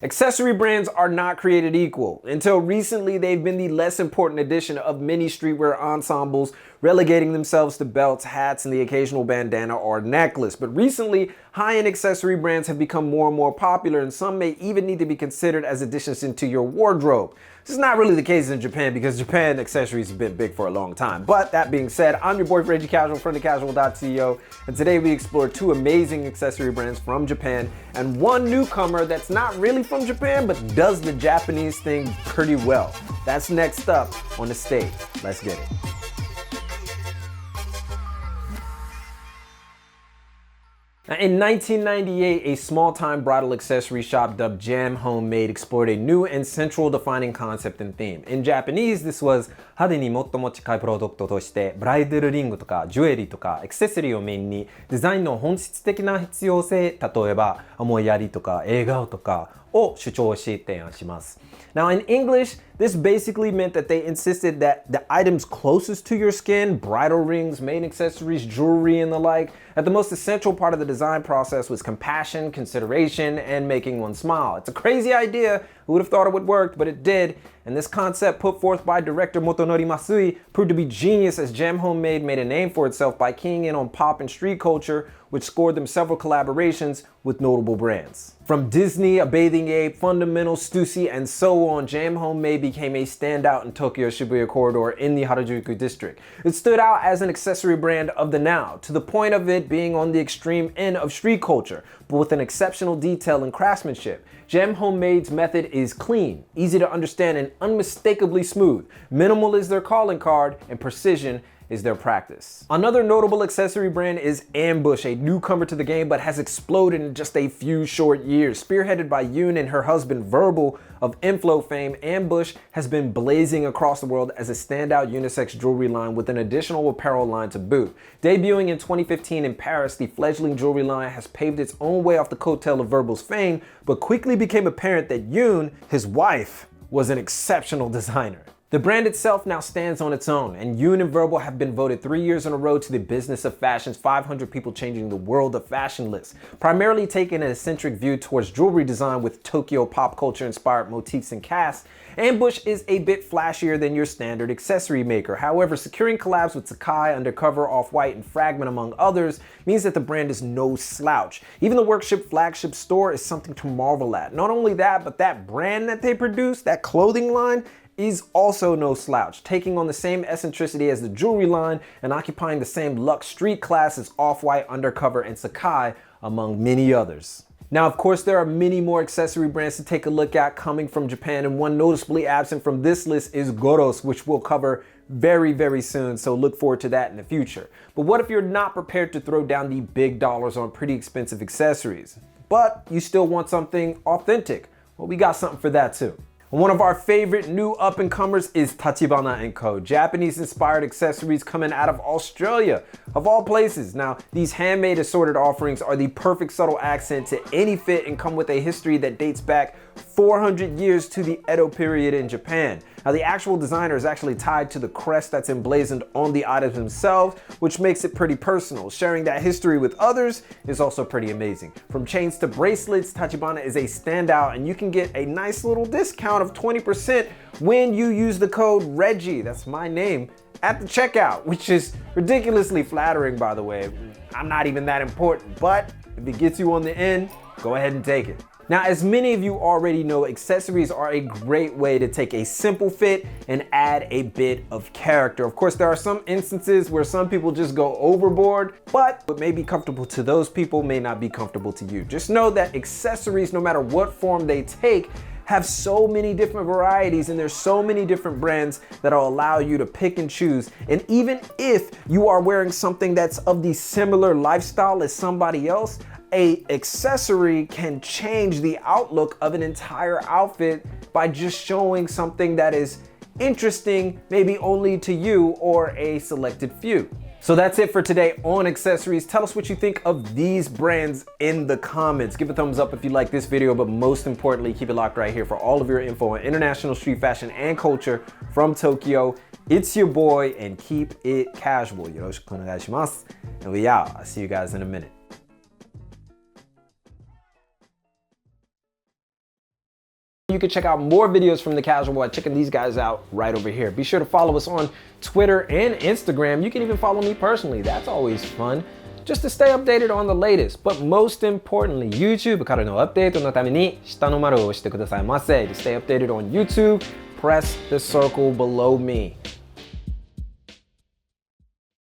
Accessory brands are not created equal. Until recently, they've been the less important addition of many streetwear ensembles, relegating themselves to belts, hats, and the occasional bandana or necklace. But recently, high-end accessory brands have become more and more popular, and some may even need to be considered as additions into your wardrobe. This is not really the case in Japan because Japan accessories have been big for a long time. But that being said, I'm your boy Reggie Casual from thecasual.co, and today we explore two amazing accessory brands from Japan and one newcomer that's not really from Japan but does the Japanese thing pretty well. That's next up on the stage. Let's get it. Now, in 1998, a small-time bridal accessory shop dubbed Jam Homemade explored a new and central defining concept and theme. In Japanese, this was 派手に最も近いプロダクトとしてブライダルリングとかジュエリーとかアクセサリーをメインにデザインの本質的な必要性、例えば思いやりとか笑顔とかを主張し提案します。Now in English, this basically meant that they insisted that the items closest to your skin, bridal rings, main accessories, jewelry, and the like, that the most essential part of the design process was compassion, consideration, and making one smile. It's a crazy idea. Who would have thought it would work, but it did. And this concept put forth by director Motonori Masui proved to be genius as Jam Homemade made a name for itself by keying in on pop and street culture, which scored them several collaborations with notable brands. From Disney, A Bathing Ape, Fundamental, Stussy, and so on, Jam Homemade became a standout in Tokyo's Shibuya corridor in the Harajuku district. It stood out as an accessory brand of the now, to the point of it being on the extreme end of street culture, but with an exceptional detail and craftsmanship. Jam Homemade's method is clean, easy to understand, and unmistakably smooth. Minimal is their calling card, and precision is their practice. Another notable accessory brand is Ambush, a newcomer to the game but has exploded in just a few short years. Spearheaded by Yoon and her husband Verbal of Inflow fame, Ambush has been blazing across the world as a standout unisex jewelry line with an additional apparel line to boot. Debuting in 2015 in Paris, the fledgling jewelry line has paved its own way off the coattail of Verbal's fame, but quickly became apparent that Yoon, his wife, was an exceptional designer. The brand itself now stands on its own, and Yoon and Verbal have been voted 3 years in a row to the Business of Fashion's 500 People Changing the World of Fashion list, primarily taking an eccentric view towards jewelry design with Tokyo pop culture inspired motifs and casts. Ambush is a bit flashier than your standard accessory maker. However, securing collabs with Sacai, Undercover, Off-White, and Fragment, among others, means that the brand is no slouch. Even the workshop flagship store is something to marvel at. Not only that, but that brand that they produce, that clothing line, is also no slouch, taking on the same eccentricity as the jewelry line and occupying the same luxe street class as Off-White, Undercover, and Sacai, among many others. Now, of course, there are many more accessory brands to take a look at coming from Japan, and one noticeably absent from this list is Goros, which we'll cover very soon, so look forward to that in the future. But what if you're not prepared to throw down the big dollars on pretty expensive accessories, but you still want something authentic? Well, we got something for that too. One of our favorite new up-and-comers is Tachibana Co, Japanese-inspired accessories coming out of Australia, of all places. Now, these handmade assorted offerings are the perfect subtle accent to any fit and come with a history that dates back 400 years to the Edo period in Japan. Now, the actual designer is actually tied to the crest that's emblazoned on the items themselves, which makes it pretty personal. Sharing that history with others is also pretty amazing. From chains to bracelets, Tachibana is a standout, and you can get a nice little discount of 20% when you use the code REGGIE, that's my name, at the checkout, which is ridiculously flattering, by the way. I'm not even that important, but if it gets you on the end, go ahead and take it. Now, as many of you already know, accessories are a great way to take a simple fit and add a bit of character. Of course, there are some instances where some people just go overboard, but what may be comfortable to those people may not be comfortable to you. Just know that accessories, no matter what form they take, have so many different varieties, and there's so many different brands that'll allow you to pick and choose. And even if you are wearing something that's of the similar lifestyle as somebody else, an accessory can change the outlook of an entire outfit by just showing something that is interesting, maybe only to you or a selected few. So that's it for today on accessories. Tell us what you think of these brands in the comments. Give a thumbs up if you like this video, but most importantly, keep it locked right here for all of your info on international street fashion and culture from Tokyo. It's your boy, and keep it casual. Yoroshiku onegaishimasu. And we out. I'll see you guys in a minute. You can check out more videos from The Casual by checking these guys out right over here. Be sure to follow us on Twitter and Instagram. You can even follow me personally. That's always fun, just to stay updated on the latest. But most importantly, YouTube からのアップデートのために下の丸を押してくださいませ。To stay updated on YouTube, press the circle below me.